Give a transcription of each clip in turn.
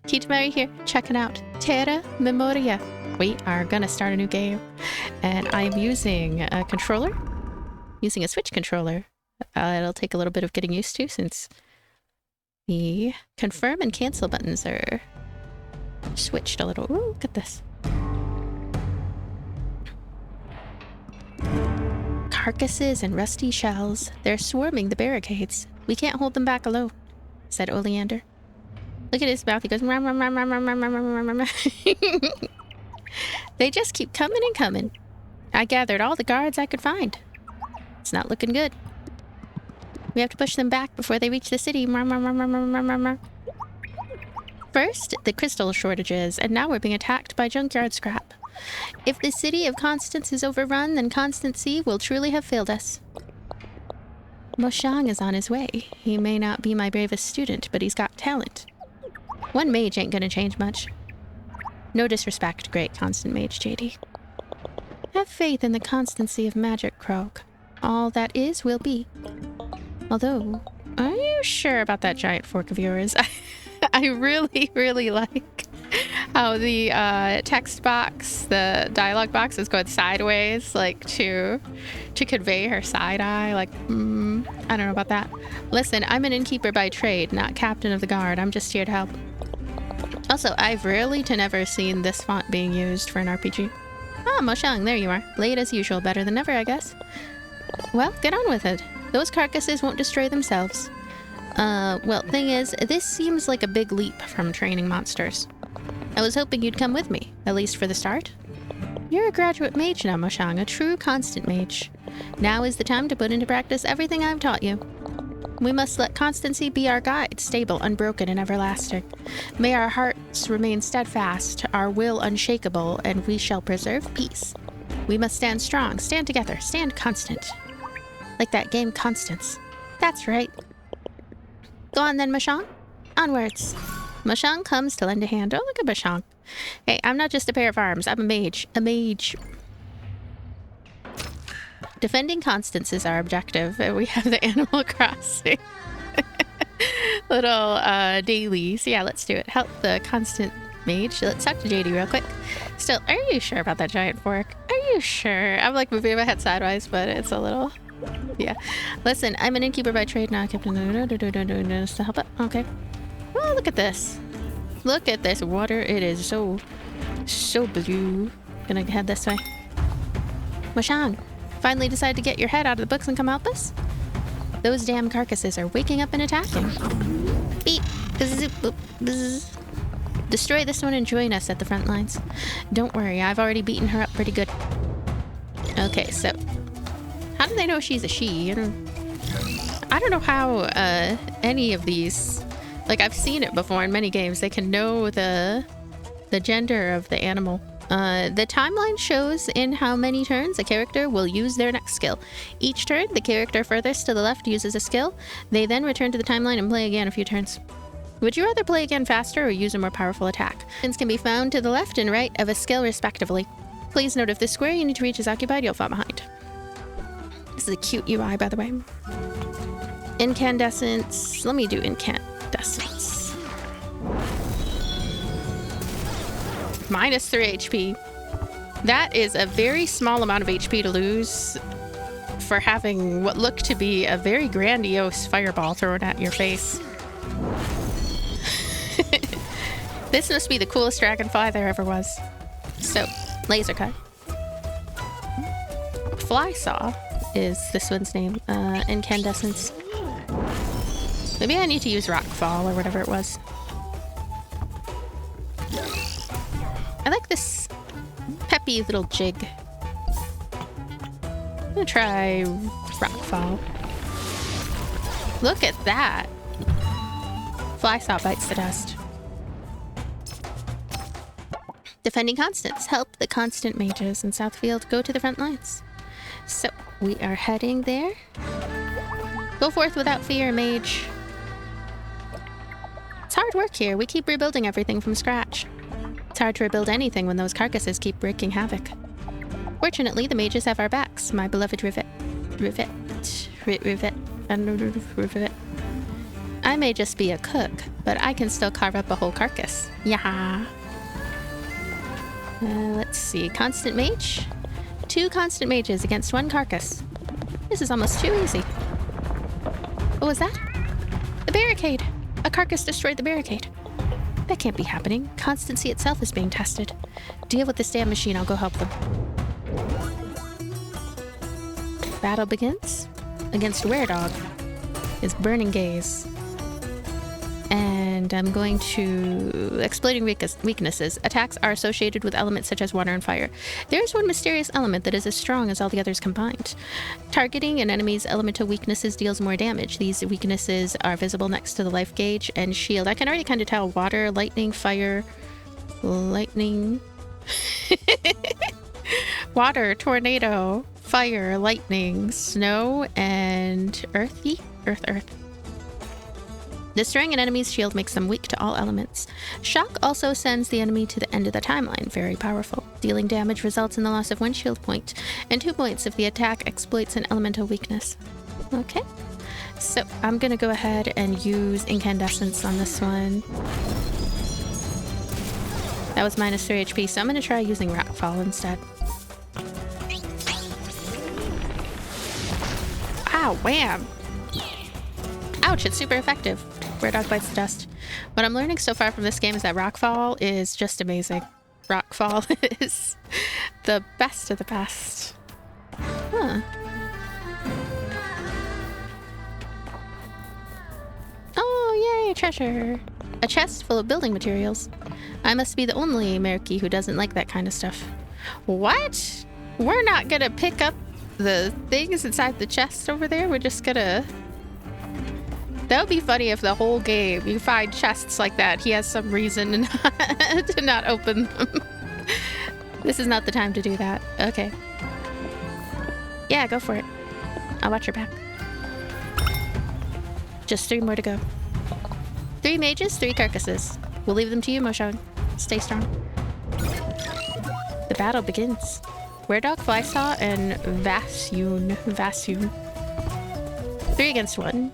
Teach Mary here. Check it out. Terra Memoria. We are gonna start a new game. And I'm using a controller. Using a Switch controller. It'll take a little bit of getting used to since the confirm and cancel buttons are switched a little. Ooh, look at this. Carcasses and rusty shells. They're swarming the barricades. We can't hold them back alone, said Oleander. Look at his mouth. He goes, ram, ram, ram, ram, ram, ram, ram, ram, ram. They just keep coming and coming. I gathered all the guards I could find. It's not looking good. We have to push them back before they reach the city. First, the crystal shortages, and now we're being attacked by junkyard scrap. If the city of Constance is overrun, then Constancy will truly have failed us. Moshang is on his way. He may not be my bravest student, but he's got talent. One mage ain't gonna change much. No disrespect, great constant mage, JD. Have faith in the constancy of magic, Krog. All that is will be. Although, are you sure about that giant fork of yours? I really, really like how the text box, the dialogue box is going sideways, like to convey her side eye. Like, I don't know about that. Listen, I'm an innkeeper by trade, not captain of the guard. I'm just here to help. Also, I've rarely to never seen this font being used for an RPG. Ah, Moshang, there you are. Late as usual, better than ever, I guess. Well, get on with it. Those carcasses won't destroy themselves. Well, thing is, this seems like a big leap from training monsters. I was hoping you'd come with me, at least for the start. You're a graduate mage now, Moshang, a true constant mage. Now is the time to put into practice everything I've taught you. We must let constancy be our guide, stable, unbroken, and everlasting. May our hearts remain steadfast, our will unshakable, and we shall preserve peace. We must stand strong, stand together, stand constant. Like that game Constance. That's right. Go on then, Moshang. Onwards. Moshang comes to lend a hand. Oh, look at Moshang. Hey, I'm not just a pair of arms. I'm a mage. A mage. Defending Constance is our objective. We have the Animal Crossing little dailies. Yeah, let's do it. Help the constant mage. Let's talk to JD real quick. Still, are you sure about that giant fork? Are you sure? I'm like moving my head sideways, but it's a little... Yeah. Listen, I'm an innkeeper by trade now. Captain to help it. Okay. Oh, look at this. Look at this water. It is so blue. Gonna head this way. Moshang, finally decided to get your head out of the books and come help us? Those damn carcasses are waking up and attacking. Beep. Bzz, boop, bzz. Destroy this one and join us at the front lines. Don't worry, I've already beaten her up pretty good. Okay, so... How do they know she's a she? I don't know how any of these... Like, I've seen it before in many games. They can know the gender of the animal. The timeline shows in how many turns a character will use their next skill. Each turn, the character furthest to the left uses a skill. They then return to the timeline and play again a few turns. Would you rather play again faster or use a more powerful attack? Options can be found to the left and right of a skill respectively. Please note if the square you need to reach is occupied, you'll fall behind. This is a cute UI, by the way. Incandescence. Let me do incandescence. -3 HP. That is a very small amount of HP to lose for having what looked to be a very grandiose fireball thrown at your face. This must be the coolest dragonfly there ever was. So, laser cut. Fly saw is this one's name. Incandescence. Maybe I need to use rockfall or whatever it was. I like this peppy little jig. I'm gonna try rockfall. Look at that. Fly saw bites the dust. Defending Constance. Help the constant mages in Southfield go to the front lines. So, we are heading there. Go forth without fear, mage. It's hard work here. We keep rebuilding everything from scratch. It's hard to rebuild anything when those carcasses keep wreaking havoc. Fortunately, the mages have our backs, my beloved Rivet. I I may just be a cook, but I can still carve up a whole carcass. Yeah. Let's see. Constant mage? 2 constant mages against 1 carcass. This is almost too easy. What was that? The barricade! A carcass destroyed the barricade. That can't be happening. Constancy itself is being tested. Deal with this damn machine, I'll go help them. Battle begins against Weredog. It's Burning Gaze. And I'm going to... Exploiting weaknesses. Attacks are associated with elements such as water and fire. There's one mysterious element that is as strong as all the others combined. Targeting an enemy's elemental weaknesses deals more damage. These weaknesses are visible next to the life gauge and shield. I can already kind of tell water, lightning, fire, lightning... water, tornado, fire, lightning, snow, and earthy? Earth. Destroying an enemy's shield makes them weak to all elements. Shock also sends the enemy to the end of the timeline, very powerful. Dealing damage results in the loss of 1 shield point, and 2 points if the attack exploits an elemental weakness. Okay, so I'm gonna go ahead and use incandescence on this one. That was minus 3 HP, so I'm gonna try using rockfall instead. Ow, wham! Ouch, it's super effective. Weredog bites the dust. What I'm learning so far from this game is that rockfall is just amazing. Rockfall is the best of the best. Huh. Oh, yay, treasure. A chest full of building materials. I must be the only Merki who doesn't like that kind of stuff. What? We're not gonna pick up the things inside the chest over there? We're just gonna... That would be funny if the whole game you find chests like that. He has some reason to not open them. This is not the time to do that. Okay. Yeah, go for it. I'll watch your back. Just 3 more to go. 3 mages, 3 carcasses. We'll leave them to you, Moshon. Stay strong. The battle begins. Weredog, Flysaw, and Vasyun. 3 against 1.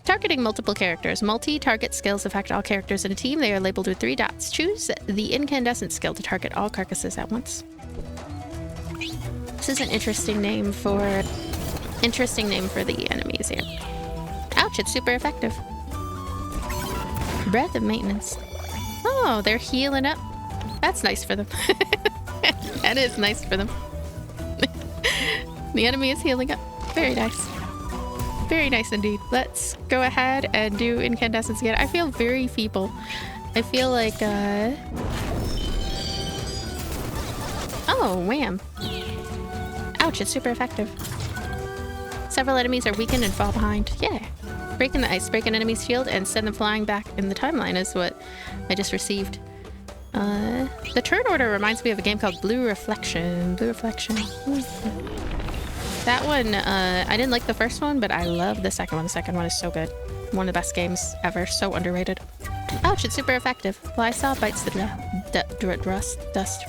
Targeting multiple characters. Multi-target skills affect all characters in a team. They are labeled with 3 dots. Choose the incandescent skill to target all carcasses at once. This is an interesting name for the enemies here. Ouch, it's super effective. Breath of maintenance. Oh, they're healing up. That's nice for them. That is nice for them. The enemy is healing up. Very nice. Very nice indeed. Let's go ahead and do incandescence again. I feel very feeble. I feel like, Oh, wham. Ouch, it's super effective. Several enemies are weakened and fall behind. Yeah. Break in the ice. Break an enemy's shield and send them flying back in the timeline is what I just received. The turn order reminds me of a game called Blue Reflection. Blue Reflection. That one, I didn't like the first one, but I love the second one. The second one is so good. One of the best games ever. So underrated. Ouch, it's super effective. Flysaw bites the dust.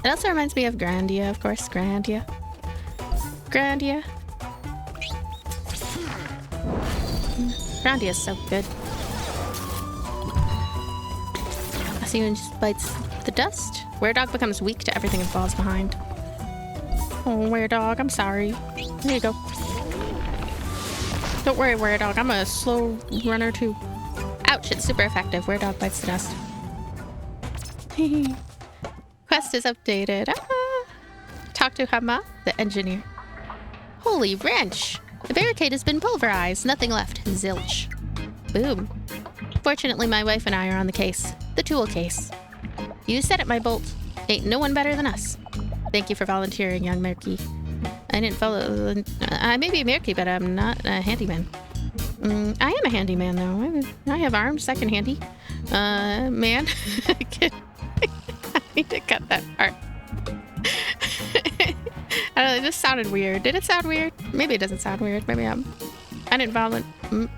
It also reminds me of Grandia, of course. Grandia. Grandia is so good. Vasyun just bites the dust. Weredog becomes weak to everything and falls behind. Oh, Weredog, I'm sorry. There you go. Don't worry, Weredog. I'm a slow runner too. Ouch, it's super effective. Weredog bites the dust. Quest is updated. Ah. Talk to Hama, the engineer. Holy wrench! The barricade has been pulverized. Nothing left. Zilch. Boom. Fortunately, my wife and I are on the case. The tool case. You said it, my bolt. Ain't no one better than us. Thank you for volunteering, young Merki. I didn't follow... I may be a Merki, but I'm not a handyman. I am a handyman, though. I have arms. I can handy. Man. I need to cut that part. I don't know, it just sounded weird. Did it sound weird? Maybe it doesn't sound weird. Maybe I didn't volunteer.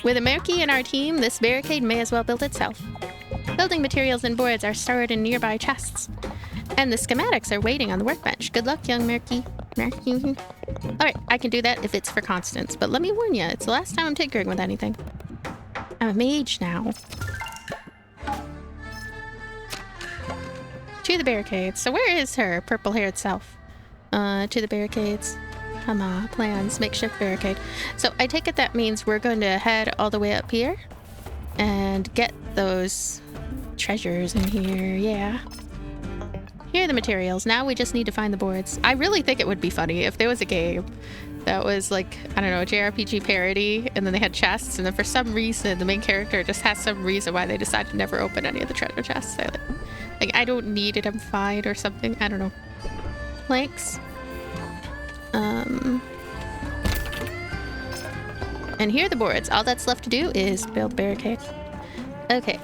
With a Merki in our team, this barricade may as well build itself. Building materials and boards are stored in nearby chests. And the schematics are waiting on the workbench. Good luck, young Murky. Alright, I can do that if it's for Constance, but let me warn you, it's the last time I'm tinkering with anything. I'm a mage now. To the barricades. So where is her purple-haired self? To the barricades. Plans. Makeshift barricade. So I take it that means we're going to head all the way up here and get those treasures in here. Yeah. Here are the materials. Now we just need to find the boards. I really think it would be funny if there was a game that was like, I don't know, a JRPG parody, and then they had chests, and then for some reason the main character just has some reason why they decided to never open any of the treasure chests. They're like, I don't need it, I'm fine, or something. I don't know. Planks. And here are the boards. All that's left to do is build barricades. Okay.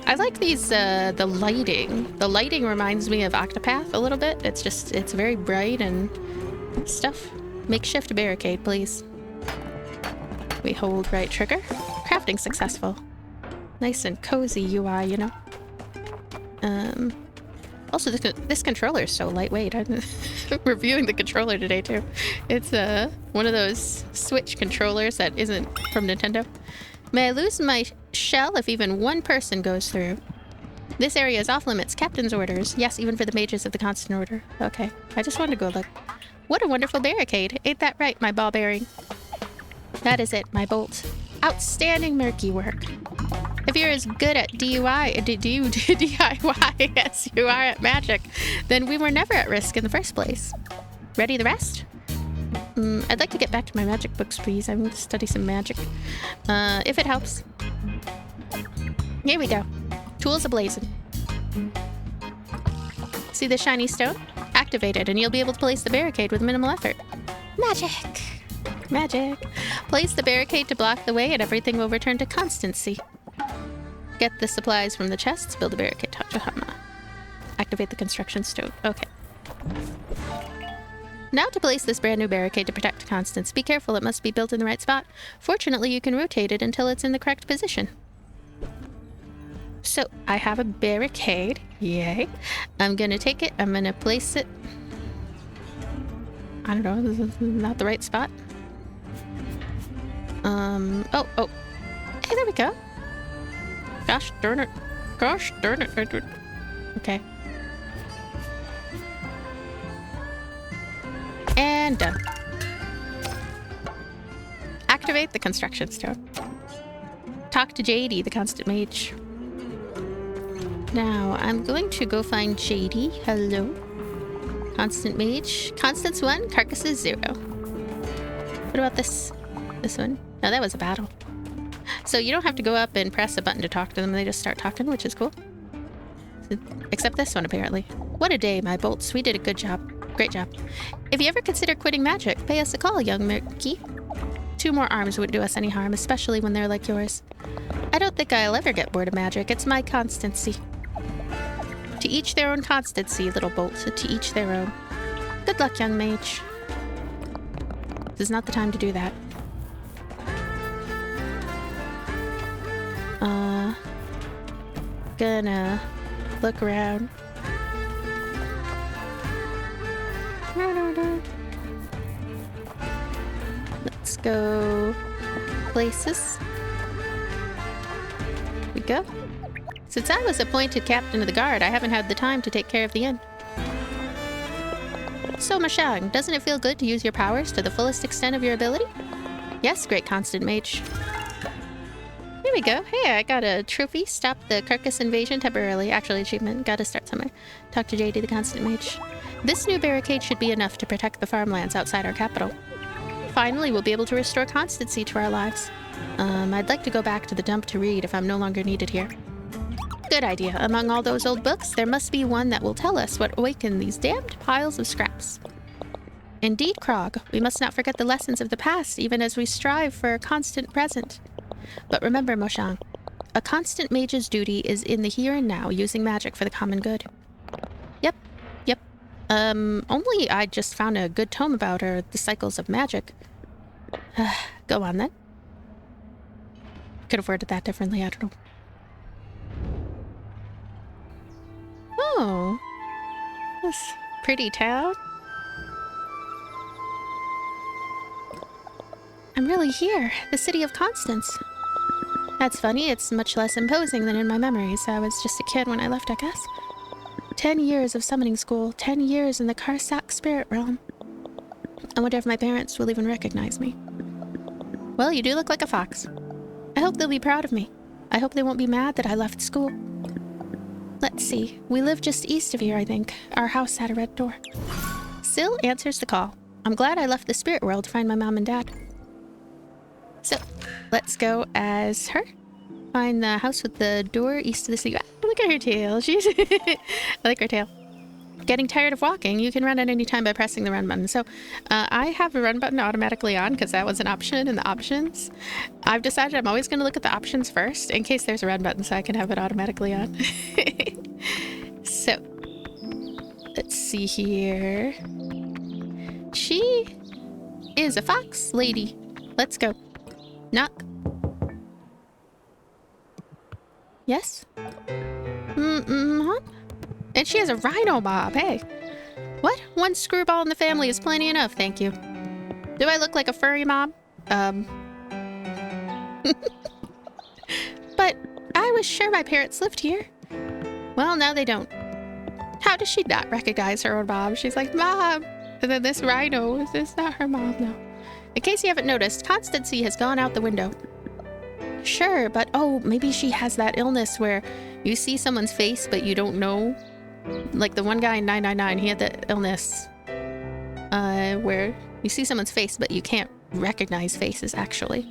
I like these, the lighting. The lighting reminds me of Octopath a little bit. It's very bright and stuff. Makeshift barricade, please. We hold right trigger. Crafting successful. Nice and cozy UI, you know. Also, this controller is so lightweight. I'm reviewing the controller today, too. It's, one of those Switch controllers that isn't from Nintendo. May I lose my shell if even one person goes through? This area is off limits. Captain's orders. Yes, even for the mages of the Constant Order. Okay. I just wanted to go look. What a wonderful barricade. Ain't that right, my ball bearing? That is it, my bolt. Outstanding murky work. If you're as good at DIY as you are at magic, then we were never at risk in the first place. Ready the rest? I'd like to get back to my magic books, please. I'm going to study some magic. If it helps. Here we go. Tools ablazing. See the shiny stone? Activate it, and you'll be able to place the barricade with minimal effort. Magic! Magic. Place the barricade to block the way, and everything will return to constancy. Get the supplies from the chests. Build a barricade. Activate the construction stone. Okay. Now to place this brand new barricade to protect Constance. Be careful, it must be built in the right spot. Fortunately, you can rotate it until it's in the correct position. So, I have a barricade. Yay. I'm gonna take it, I'm gonna place it... I don't know, this is not the right spot. Oh. Hey, there we go. Gosh darn it. Gosh darn it. Okay. And done. Activate the construction stone. Talk to JD, the constant mage. Now, I'm going to go find JD. Hello. Constant mage. Constance 1, carcasses 0. What about this? This one? No, that was a battle. So you don't have to go up and press a button to talk to them. They just start talking, which is cool. Except this one, apparently. What a day, my bolts. We did a good job. Great job. If you ever consider quitting magic, pay us a call, young Murky. 2 more arms wouldn't do us any harm, especially when they're like yours. I don't think I'll ever get bored of magic. It's my constancy. To each their own constancy, little bolt. To each their own. Good luck, young mage. This is not the time to do that. Gonna look around. Let's go places. Here we go. Since I was appointed captain of the guard, I haven't had the time to take care of the inn. So, Mashang, doesn't it feel good to use your powers to the fullest extent of your ability? Yes, great constant mage. Here we go. Hey, I got a trophy. Stop the carcass invasion temporarily. Actually, achievement. Gotta start somewhere. Talk to JD, the constant mage. This new barricade should be enough to protect the farmlands outside our capital. Finally, we'll be able to restore constancy to our lives. I'd like to go back to the dump to read if I'm no longer needed here. Good idea. Among all those old books, there must be one that will tell us what awakened these damned piles of scraps. Indeed, Krog. We must not forget the lessons of the past, even as we strive for a constant present. But remember, Moshang, a constant mage's duty is in the here and now, using magic for the common good. Yep. Only I just found a good tome about her, the cycles of magic. Go on, then. Could have worded that differently, I don't know. Oh. This pretty town. I'm really here, the city of Constance. That's funny, it's much less imposing than in my memories. I was just a kid when I left, I guess. 10 years of summoning school, 10 years in the Karsak spirit realm. I wonder if my parents will even recognize me. Well, you do look like a fox. I hope they'll be proud of me. I hope they won't be mad that I left school. Let's see. We live just east of here, I think. Our house had a red door. Syl answers the call. I'm glad I left the spirit world to find my mom and dad. So, let's go as her. Find the house with the door east of the sea. Look at her tail. She's I like her tail. Getting tired of walking, you can run at any time by pressing the run button. So I have the run button automatically on because that was an option in the options. I've decided I'm always going to look at the options first in case there's a run button so I can have it automatically on. So, let's see here. She is a fox lady. Let's go. Knock. Yes? Huh? And she has a rhino mob, hey. What? One screwball in the family is plenty enough, thank you. Do I look like a furry mob? But I was sure my parents lived here. Well, now they don't. How does she not recognize her own mom? She's like, Mom! And then this rhino, is this not her mom? No. In case you haven't noticed, constancy has gone out the window. Sure, but oh, maybe she has that illness where you see someone's face, but you don't know. Like the one guy in 999, he had that illness where you see someone's face, but you can't recognize faces, actually.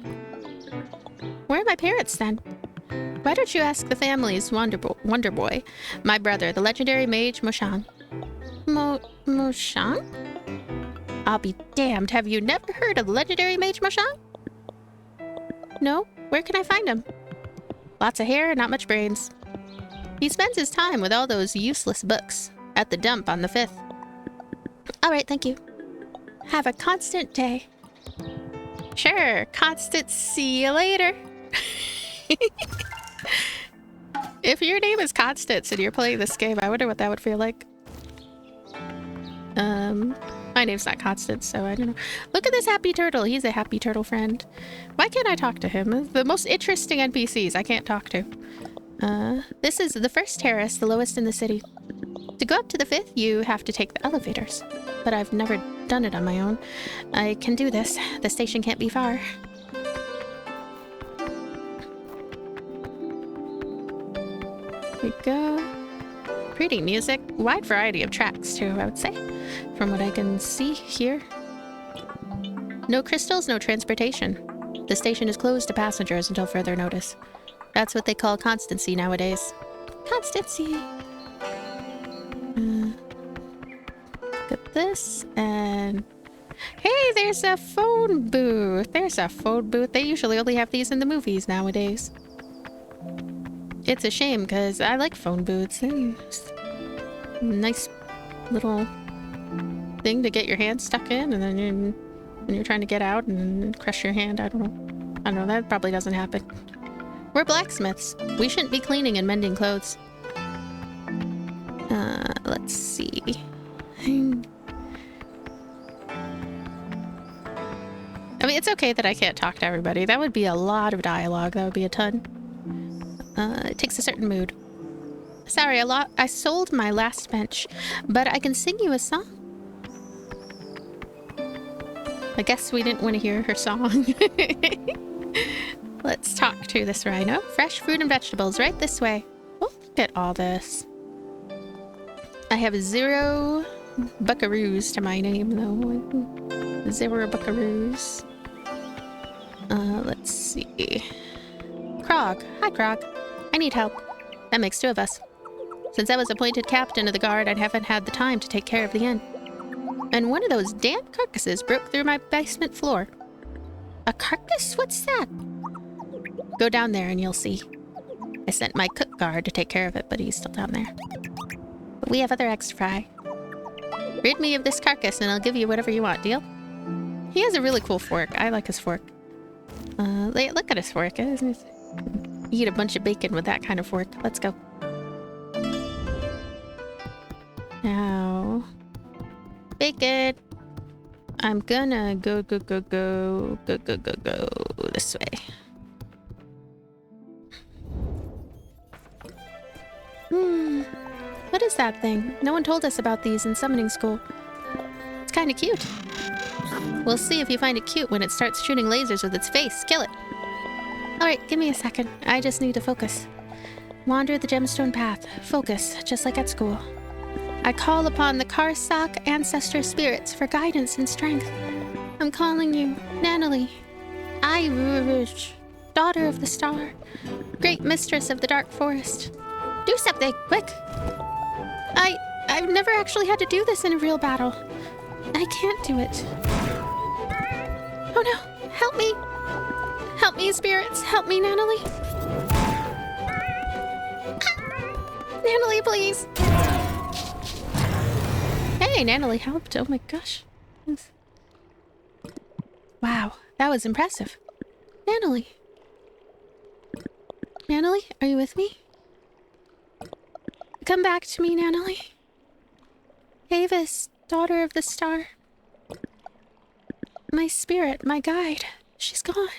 Where are my parents, then? Why don't you ask the family's Wonder Boy, my brother, the legendary mage Moshan. Moshan? I'll be damned, have you never heard of the legendary mage Moshan? No? Where can I find him? Lots of hair and not much brains. He spends his time with all those useless books at the dump on the 5th. All right, thank you. Have a constant day. Sure, constant. See you later. If your name is Constance and you're playing this game, I wonder what that would feel like. My name's not Constance, so I don't know. Look at this happy turtle. He's a happy turtle friend. Why can't I talk to him? The most interesting NPCs I can't talk to. This is the first terrace, the lowest in the city. To go up to the 5th, you have to take the elevators. But I've never done it on my own. I can do this. The station can't be far. Here we go. Pretty music. Wide variety of tracks, too, I would say. From what I can see here. No crystals, no transportation. The station is closed to passengers until further notice. That's what they call constancy nowadays. Constancy! Look at this, and... Hey, there's a phone booth! There's a phone booth. They usually only have these in the movies nowadays. It's a shame, because I like phone booths. Nice little thing to get your hand stuck in, and then when you're trying to get out and crush your hand, I don't know, that probably doesn't happen. We're blacksmiths. We shouldn't be cleaning and mending clothes. Let's see. I mean, it's okay that I can't talk to everybody. That would be a lot of dialogue. That would be a ton. It takes a certain mood. Sorry, I sold my last bench, but I can sing you a song. I guess we didn't want to hear her song. Let's talk to this rhino. Fresh fruit and vegetables right this way. Oh, look at all this. I have 0 buckaroos to my name, though. 0 buckaroos. Let's see. Krog. Hi, Krog. I need help. That makes 2 of us. Since I was appointed captain of the guard, I haven't had the time to take care of the inn. And one of those damn carcasses broke through my basement floor. A carcass? What's that? Go down there and you'll see. I sent my cook guard to take care of it, but he's still down there. But we have other eggs to fry. Rid me of this carcass and I'll give you whatever you want, deal? He has a really cool fork. I like his fork. Look at his fork. Eat a bunch of bacon with that kind of fork. Let's go. Now, now. Bake it. I'm gonna go this way. What is that thing? No one told us about these in summoning school. It's kind of cute. We'll see if you find it cute when it starts shooting lasers with its face. Kill it. Alright, give me a second. I just need to focus. Wander the gemstone path. Focus, just like at school. I call upon the Karsak ancestor spirits for guidance and strength. I'm calling you, Nanalie. Irurush, daughter of the star, great mistress of the dark forest. Do something, quick! I've never actually had to do this in a real battle. I can't do it. Oh no, help me! Help me, spirits, help me, Nanalie. Nanalie, please! Hey, Nanalie helped. Oh my gosh. Wow, that was impressive. Nanalie. Nanalie, are you with me? Come back to me, Nanalie. Avis, daughter of the star. My spirit, my guide. She's gone.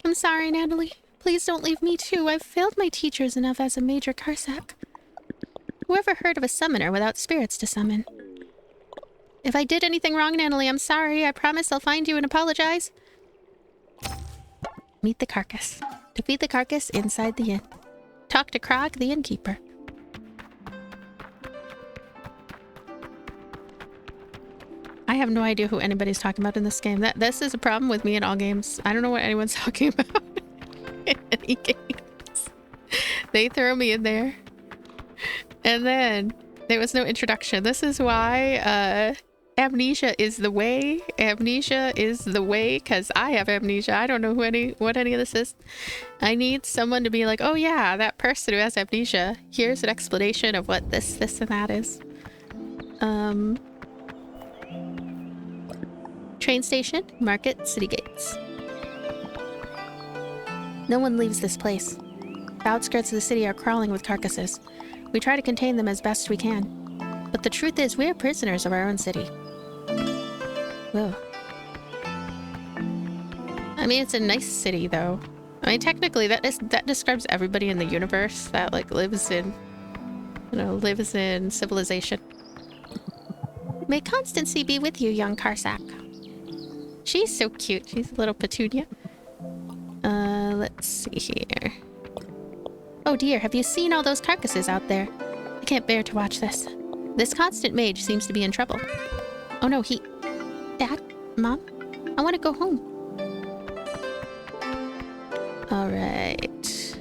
I'm sorry, Nanalie. Please don't leave me too. I've failed my teachers enough as a major Karsak. Whoever heard of a summoner without spirits to summon? If I did anything wrong, Nanalie, I'm sorry. I promise I'll find you and apologize. Meet the carcass. Defeat the carcass inside the inn. Talk to Krog, the innkeeper. I have no idea who anybody's talking about in this game. This is a problem with me in all games. I don't know what anyone's talking about in any games. They throw me in there. And then there was no introduction. This is why amnesia is the way. Amnesia is the way, because I have amnesia. I don't know what any of this is. I need someone to be like, oh yeah, that person who has amnesia. Here's an explanation of what this, and that is. Train station, market, city gates. No one leaves this place. The outskirts of the city are crawling with carcasses. We try to contain them as best we can. But the truth is, we are prisoners of our own city. Whoa. I mean, it's a nice city, though. I mean, technically, that describes everybody in the universe that, like, lives in civilization. May constancy be with you, young Karsak. She's so cute. She's a little petunia. Let's see here. Oh dear, have you seen all those carcasses out there? I can't bear to watch this. This constant mage seems to be in trouble. Oh no, Dad? Mom? I want to go home. Alright.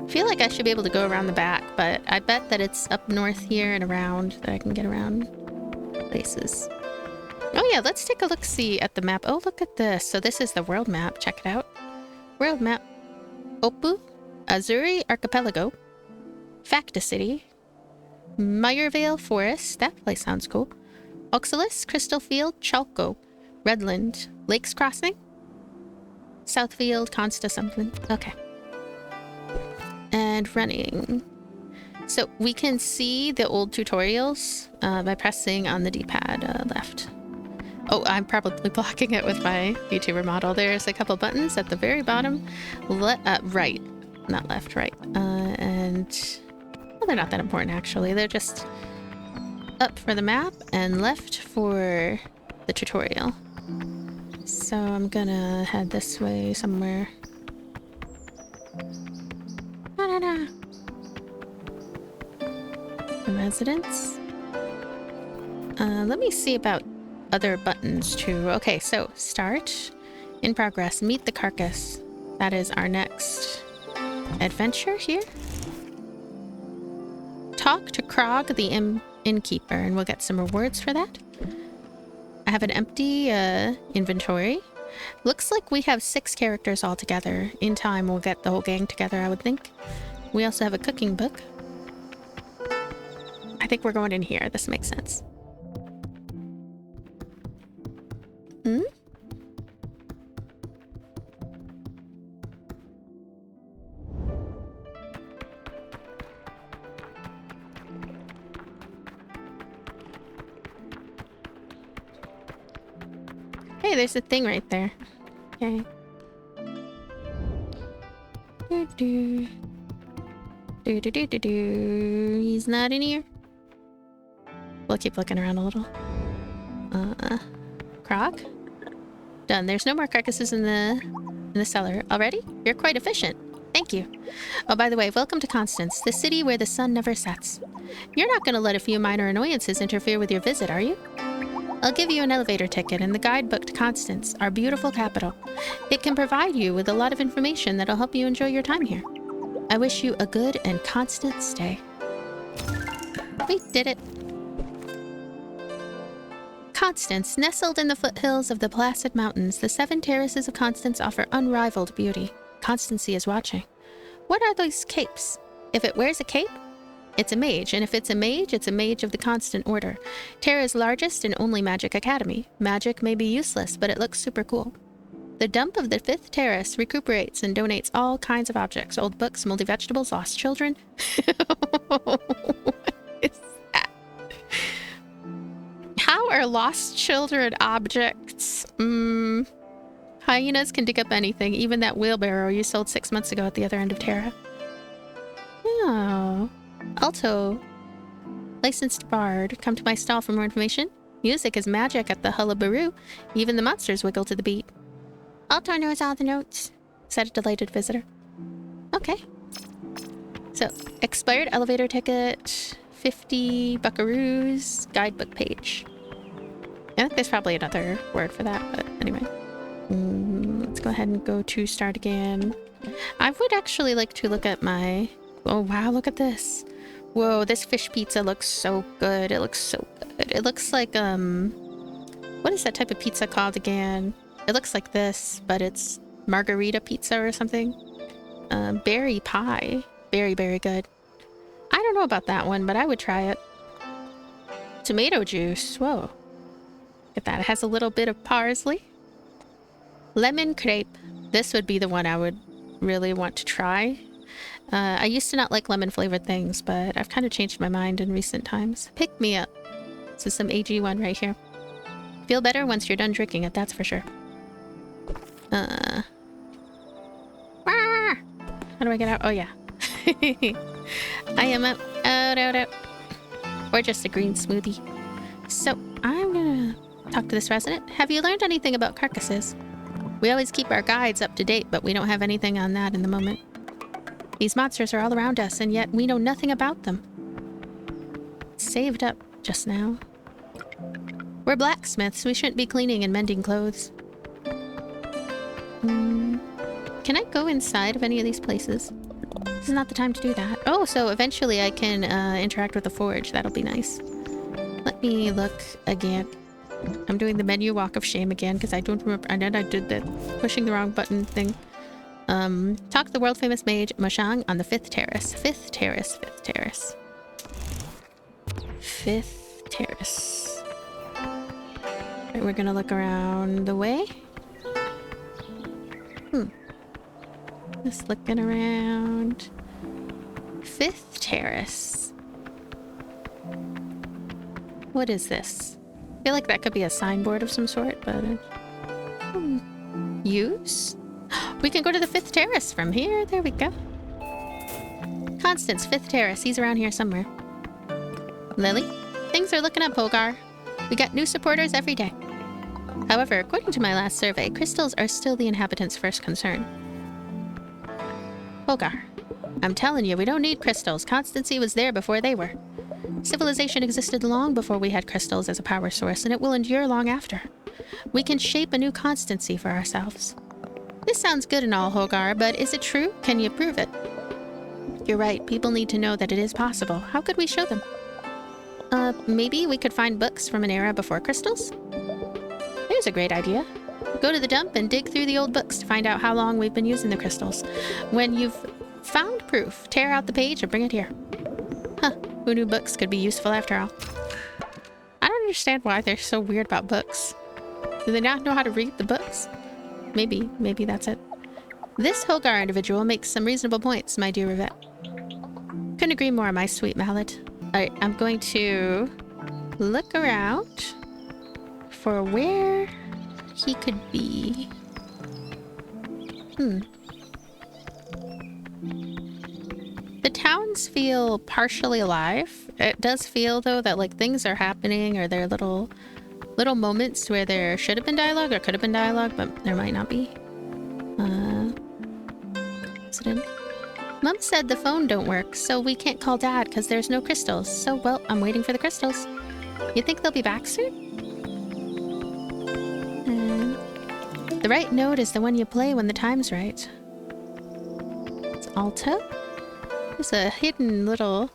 I feel like I should be able to go around the back, but I bet that it's up north here and around that I can get around places. Oh yeah, let's take a look-see at the map. Oh, look at this. So this is the world map. Check it out. World map. Opu, Azuri Archipelago, Facta City, Meyervale Forest. That place sounds cool. Oxalis, Crystal Field, Chalco, Redland, Lakes Crossing, Southfield, Consta something. Okay. And running. So we can see the old tutorials by pressing on the D-pad left. Oh, I'm probably blocking it with my YouTuber model. There's a couple buttons at the very bottom. Right. Not left, right. And... well, they're not that important, actually. They're just up for the map and left for the tutorial. So I'm gonna head this way somewhere. The residence. Let me see about other buttons too. Okay, so start. In progress. Meet the carcass. That is our next adventure here. Talk to Krog, the innkeeper, and we'll get some rewards for that. I have an empty inventory. Looks like we have 6 characters all together. In time, we'll get the whole gang together, I would think. We also have a cooking book. I think we're going in here. This makes sense. Hmm? Hey, there's a thing right there. Okay. He's not in here. We'll keep looking around a little. Croc? Done. There's no more carcasses in the cellar. Already? You're quite efficient. Thank you. Oh, by the way, welcome to Constance, the city where the sun never sets. You're not going to let a few minor annoyances interfere with your visit, are you? I'll give you an elevator ticket and the guidebook to Constance, our beautiful capital. It can provide you with a lot of information that'll help you enjoy your time here. I wish you a good and constant stay. We did it. Constance, nestled in the foothills of the Placid Mountains, the 7 terraces of Constance offer unrivaled beauty. Constancy is watching. What are those capes? If it wears a cape, it's a mage, and if it's a mage of the Constant Order. Terra's largest and only magic academy. Magic may be useless, but it looks super cool. The dump of the 5th terrace recuperates and donates all kinds of objects. Old books, moldy vegetables, lost children. What is that? How are lost children objects? Hyenas can dig up anything, even that wheelbarrow you sold 6 months ago at the other end of Terra. Oh. Alto. Licensed bard. Come to my stall for more information. Music is magic at the Hullabaroo. Even the monsters wiggle to the beat. Alto knows all the notes, said a delighted visitor. Okay. So, expired elevator ticket, 50 buckaroos, guidebook page. I think there's probably another word for that, but anyway. Let's go ahead and go to start again. I would actually like to look at my... Oh, wow, look at this. Whoa, this fish pizza looks so good. It looks so good. It looks like, what is that type of pizza called again? It looks like this, but it's margarita pizza or something. Berry pie. Very, very good. I don't know about that one, but I would try it. Tomato juice. Whoa. Look at that. It has a little bit of parsley. Lemon crepe. This would be the one I would really want to try. I used to not like lemon flavored things, but I've kind of changed my mind in recent times. Pick me up. This is some AG1 right here. Feel better once you're done drinking it, that's for sure. How do I get out? Oh, yeah. I am out, out. Or just a green smoothie. So, I'm gonna talk to this resident. Have you learned anything about carcasses? We always keep our guides up to date, but we don't have anything on that in the moment. These monsters are all around us, and yet we know nothing about them. Saved up just now. We're blacksmiths. We shouldn't be cleaning and mending clothes. Can I go inside of any of these places? This is not the time to do that. Oh, so eventually I can interact with the forge. That'll be nice. Let me look again. I'm doing the menu walk of shame again because I don't remember. And then I did that pushing the wrong button thing. Talk to the world famous mage Moshang on the 5th terrace. 5th terrace, 5th terrace. 5th terrace. Right, we're gonna look around the way. Just looking around. 5th terrace. What is this? I feel like that could be a signboard of some sort, but... Use? We can go to the 5th terrace from here. There we go. Constance, 5th terrace. He's around here somewhere. Lily? Things are looking up, Hogar. We got new supporters every day. However, according to my last survey, crystals are still the inhabitants' first concern. Hogar, I'm telling you, we don't need crystals. Constancy was there before they were. Civilization existed long before we had crystals as a power source, and it will endure long after. We can shape a new constancy for ourselves. This sounds good and all, Hogar, but is it true? Can you prove it? You're right. People need to know that it is possible. How could we show them? Maybe we could find books from an era before crystals? There's a great idea. Go to the dump and dig through the old books to find out how long we've been using the crystals. When you've found proof, tear out the page and bring it here. Huh. Who knew books could be useful after all? I don't understand why they're so weird about books. Do they not know how to read the books? Maybe that's it. This Hogar individual makes some reasonable points, my dear Rivette. Couldn't agree more, my sweet mallet. Alright, I'm going to look around for where he could be? The towns feel partially alive. It does feel, though, that like things are happening, or there are little moments where there should have been dialogue or could have been dialogue, but there might not be. Is it in? Mom said the phone don't work, so we can't call Dad because there's no crystals. So, well, I'm waiting for the crystals. You think they'll be back soon? The right note is the one you play when the time's right. It's alto? There's a hidden little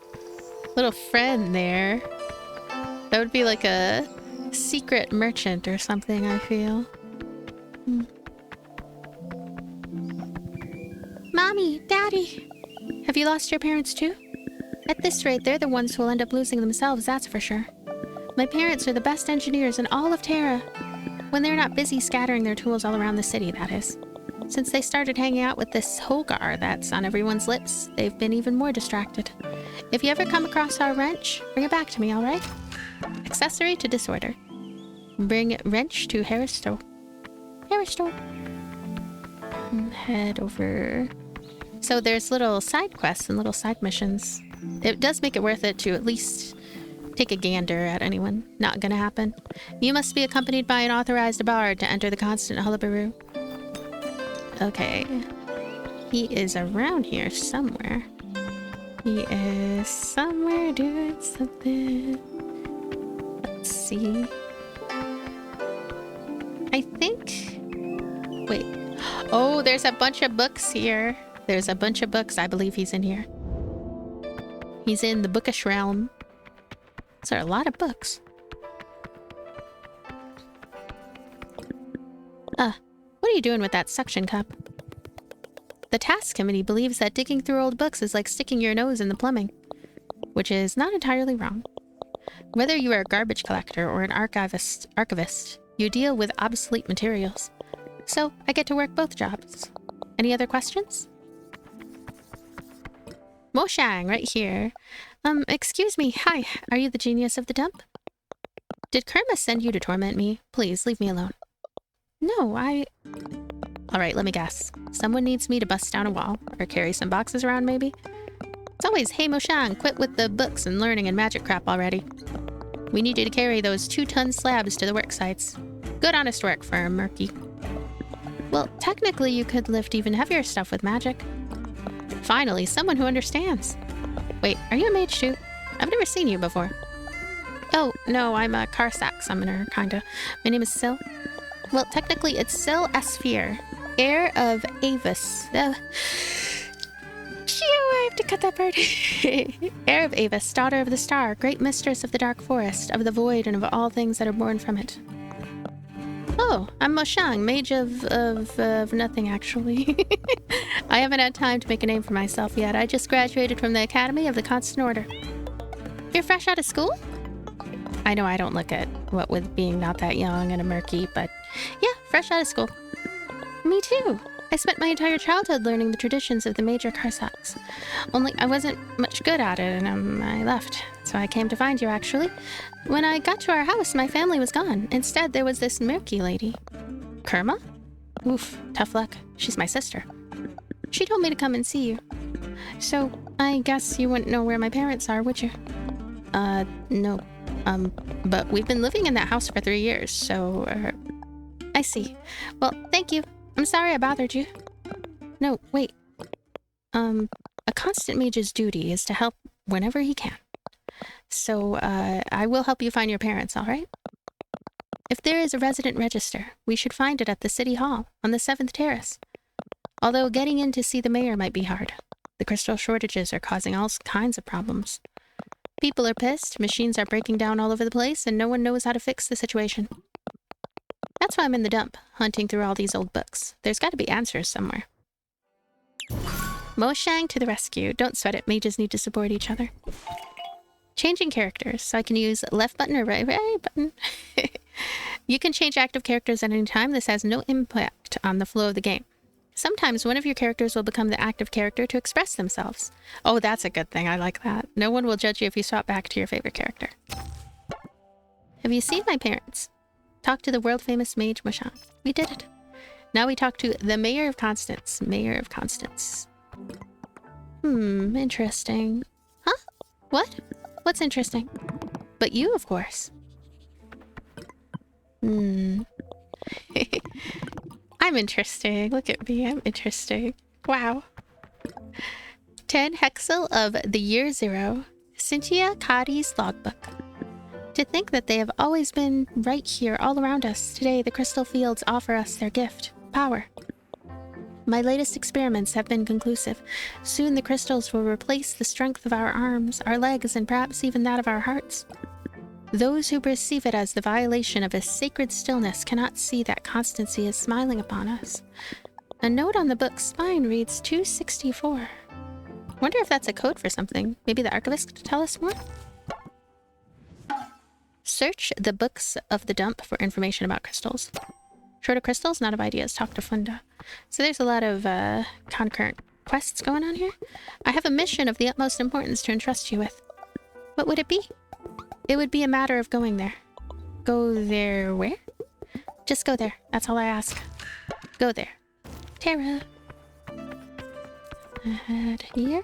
friend there. That would be like a secret merchant or something, I feel. Mommy, Daddy! Have you lost your parents too? At this rate, they're the ones who will end up losing themselves, that's for sure. My parents are the best engineers in all of Terra. When they're not busy scattering their tools all around the city, that is. Since they started hanging out with this Hogar that's on everyone's lips, they've been even more distracted. If you ever come across our wrench, bring it back to me, alright? Accessory to disorder. Bring wrench to Haristo. Haristo. Head over... So there's little side quests and little side missions. It does make it worth it to at least take a gander at anyone. Not gonna happen. You must be accompanied by an authorized bard to enter the constant hullabaloo. Okay. He is around here somewhere. He is somewhere doing something. Let's see. I think... Wait. Oh, there's a bunch of books here. There's a bunch of books. I believe he's in here. He's in the bookish realm. Those are a lot of books. What are you doing with that suction cup? The task committee believes that digging through old books is like sticking your nose in the plumbing, which is not entirely wrong. Whether you are a garbage collector or an archivist, you deal with obsolete materials. So I get to work both jobs. Any other questions? Mo Shang, right here. Excuse me. Hi. Are you the genius of the dump? Did Kerma send you to torment me? Please, leave me alone. No, Alright, let me guess. Someone needs me to bust down a wall, or carry some boxes around, maybe? It's always, hey Mo Shang, quit with the books and learning and magic crap already. We need you to carry those 2-ton slabs to the work sites. Good honest work for a murky. Well, technically you could lift even heavier stuff with magic. Finally, someone who understands. Wait, are you a mage too? I've never seen you before. Oh, no, I'm a Karsak summoner, kinda. My name is Syl. Well, technically it's Syl Asphir, heir of Avis. Phew, I have to cut that part. Heir of Avis, daughter of the star, great mistress of the dark forest, of the void, and of all things that are born from it. Oh, I'm Mo Shang, mage of nothing, actually. I haven't had time to make a name for myself yet. I just graduated from the Academy of the Constant Order. You're fresh out of school? I know I don't look it, what with being not that young and a murky, but yeah, fresh out of school. Me too. I spent my entire childhood learning the traditions of the major Karsaks. Only I wasn't much good at it, and I left. So I came to find you, actually. When I got to our house, my family was gone. Instead, there was this murky lady. Kerma? Oof, tough luck. She's my sister. She told me to come and see you. So, I guess you wouldn't know where my parents are, would you? No. But we've been living in that house for 3 years, so, I see. Well, thank you. I'm sorry I bothered you. No, wait. A constant mage's duty is to help whenever he can. So, I will help you find your parents, alright? If there is a resident register, we should find it at the City Hall, on the 7th Terrace. Although getting in to see the mayor might be hard. The crystal shortages are causing all kinds of problems. People are pissed, machines are breaking down all over the place, and no one knows how to fix the situation. That's why I'm in the dump, hunting through all these old books. There's got to be answers somewhere. Mo Shang to the rescue. Don't sweat it, mages need to support each other. Changing characters, so I can use left button or right button. You can change active characters at any time. This has no impact on the flow of the game. Sometimes one of your characters will become the active character to express themselves. Oh, that's a good thing. I like that. No one will judge you if you swap back to your favorite character. Have you seen my parents? Talk to the world-famous mage Moshan. We did it. Now we talk to the Mayor of Constance. Mayor of Constance. Interesting. Huh? What? What's interesting? But you, of course. I'm interesting. Look at me. I'm interesting. Wow. 10 Hexel of the Year Zero. Cynthia Cotty's logbook. To think that they have always been right here all around us. Today, the crystal fields offer us their gift. Power. My latest experiments have been conclusive. Soon the crystals will replace the strength of our arms, our legs, and perhaps even that of our hearts. Those who perceive it as the violation of a sacred stillness cannot see that constancy is smiling upon us. A note on the book's spine reads 264. Wonder if that's a code for something. Maybe the archivist could tell us more? Search the books of the dump for information about crystals. Short of crystals, not of ideas. Talk to Funda. So there's a lot of concurrent quests going on here. I have a mission of the utmost importance to entrust you with. What would it be? It would be a matter of going there. Go there where? Just go there. That's all I ask. Go there. Terra. Ahead here.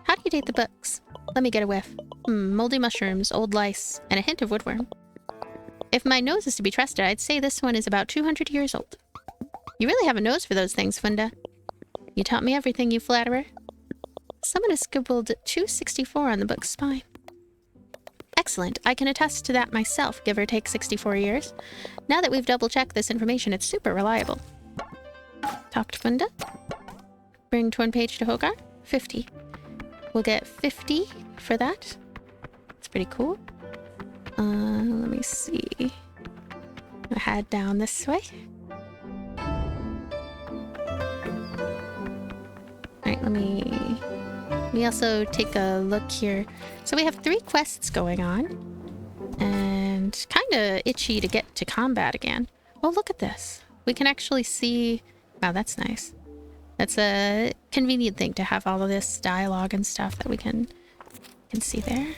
How do you date the books? Let me get a whiff. Moldy mushrooms, old lice, and a hint of woodworm. If my nose is to be trusted, I'd say this one is about 200 years old. You really have a nose for those things, Funda. You taught me everything, you flatterer. Someone has scribbled 264 on the book's spine. Excellent. I can attest to that myself, give or take 64 years. Now that we've double-checked this information, it's super reliable. Talk to Funda. Bring twin page to Hogar. 50. We'll get 50 for that. It's pretty cool. Let me see. I'll head down this way. Alright, let me also take a look here. So we have 3 quests going on. And kinda itchy to get to combat again. Oh, look at this. We can actually see... Wow, that's nice. That's a convenient thing to have all of this dialogue and stuff that we can see there.